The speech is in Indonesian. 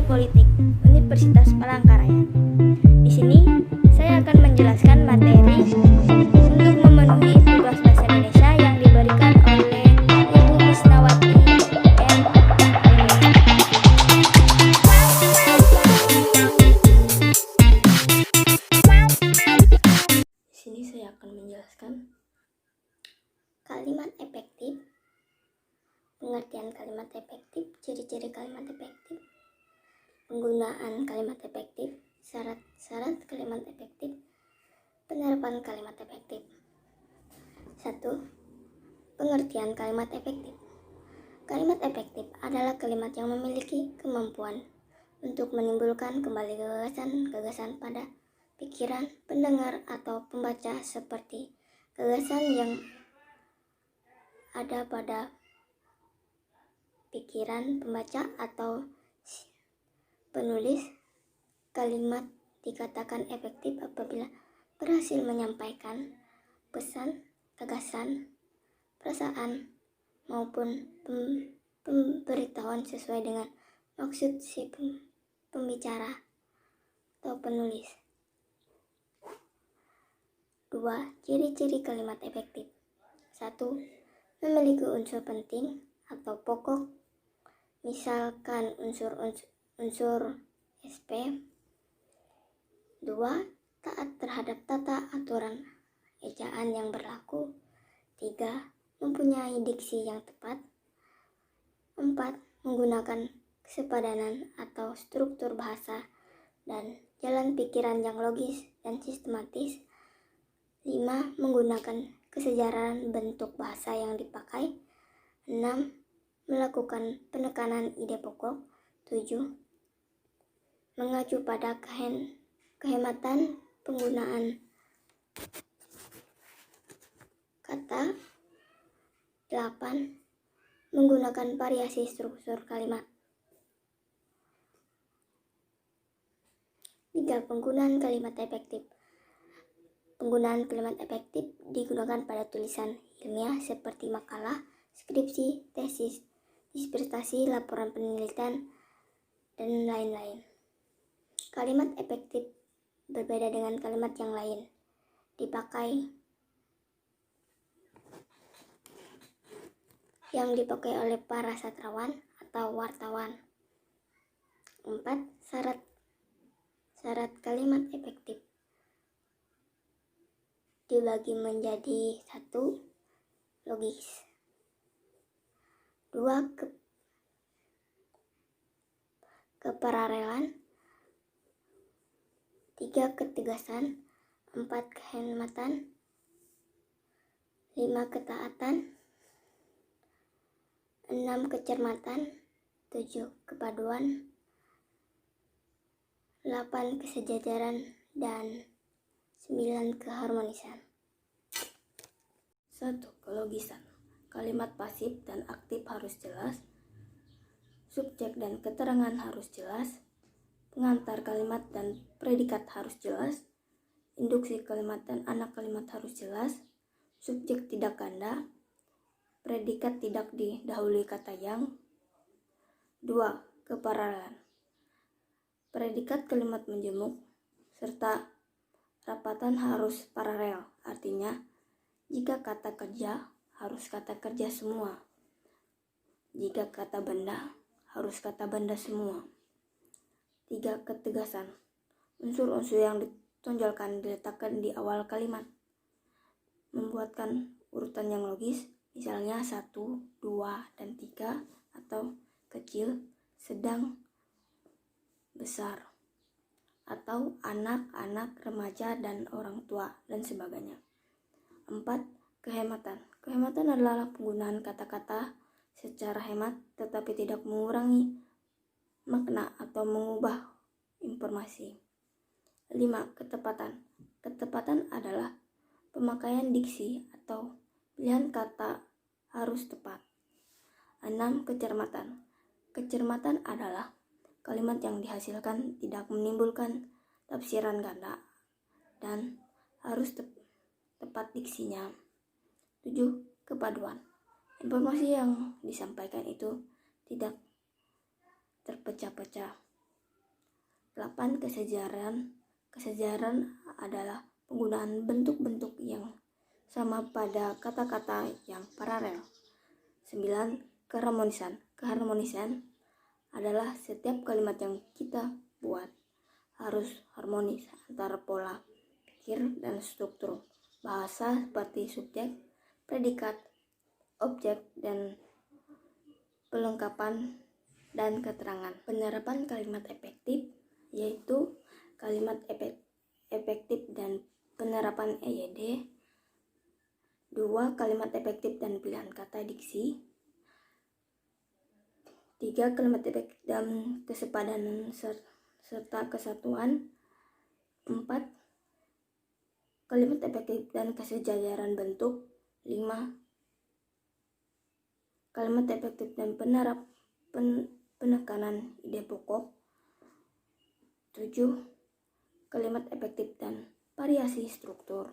Politik Universitas Palangkaraya. Di sini saya akan menjelaskan materi untuk memenuhi tugas bahasa Indonesia yang diberikan oleh Ibu Misnawati M. Di sini saya akan menjelaskan kalimat efektif, pengertian kalimat efektif, ciri-ciri kalimat efektif, penggunaan kalimat efektif, syarat-syarat kalimat efektif, penerapan kalimat efektif. 1. Pengertian kalimat efektif. Kalimat efektif adalah kalimat yang memiliki kemampuan untuk menimbulkan kembali gagasan-gagasan pada pikiran pendengar atau pembaca, seperti gagasan yang ada pada pikiran pembaca atau penulis. Kalimat dikatakan efektif apabila berhasil menyampaikan pesan, gagasan, perasaan, maupun pemberitahuan sesuai dengan maksud si pembicara atau penulis. 2. Ciri-ciri kalimat efektif. 1. Memiliki unsur penting atau pokok, misalkan unsur SP. 2. Taat terhadap tata aturan ejaan yang berlaku. 3. Mempunyai diksi yang tepat. 4. Menggunakan kesepadanan atau struktur bahasa dan jalan pikiran yang logis dan sistematis. 5. Menggunakan kesejaran bentuk bahasa yang dipakai. 6. Melakukan penekanan ide pokok. 7. Mengacu pada kehematan penggunaan kata. 8. Menggunakan variasi struktur kalimat. 3. Penggunaan kalimat efektif. Penggunaan kalimat efektif digunakan pada tulisan ilmiah seperti makalah, skripsi, tesis, disertasi, laporan penelitian, dan lain-lain. Kalimat efektif berbeda dengan kalimat yang lain. Yang dipakai oleh para sastrawan atau wartawan. 4. Syarat kalimat efektif dibagi menjadi 1. Logis. 2. Kepararelan. 3. Ketegasan. 4. Kehematan. 5. Ketaatan. 6. Kecermatan. 7. Kepaduan. 8. Kesejajaran. Dan 9. Keharmonisan. 1. Kelogisan. Kalimat pasif dan aktif harus jelas. Subjek dan keterangan harus jelas. Pengantar kalimat dan predikat harus jelas. Induksi kalimat dan anak kalimat harus jelas. Subjek tidak ganda. Predikat tidak didahului kata yang. 2. Kepararelan. Predikat kalimat menjemuk serta rapatan harus paralel, artinya jika kata kerja harus kata kerja semua, jika kata benda harus kata benda semua. 3. Ketegasan. Unsur-unsur yang ditonjolkan diletakkan di awal kalimat, membuatkan urutan yang logis, misalnya 1, 2, dan 3, atau kecil, sedang, besar, atau anak-anak, remaja, dan orang tua, dan sebagainya. 4. Kehematan. Kehematan adalah penggunaan kata-kata secara hemat tetapi tidak mengurangi makna atau mengubah informasi. 5. Ketepatan. Ketepatan adalah pemakaian diksi atau pilihan kata harus tepat. 6. Kecermatan. Kecermatan adalah kalimat yang dihasilkan tidak menimbulkan tafsiran ganda dan harus tepat diksinya. 7. Kepaduan. Informasi yang disampaikan itu tidak terpecah-pecah 8. Kesejaran adalah penggunaan bentuk-bentuk yang sama pada kata-kata yang paralel. 9. Keharmonisan adalah setiap kalimat yang kita buat harus harmonis antara pola pikir dan struktur bahasa seperti subjek, predikat, objek, dan pelengkapan dan keterangan. Penerapan kalimat efektif yaitu kalimat efektif dan penerapan EYD. 2. Kalimat efektif dan pilihan kata diksi. 3. Kalimat efektif dan kesepadanan serta kesatuan. 4. Kalimat efektif dan kesejajaran bentuk. 5. Kalimat efektif dan penekanan ide pokok. 7. Kalimat efektif dan variasi struktur.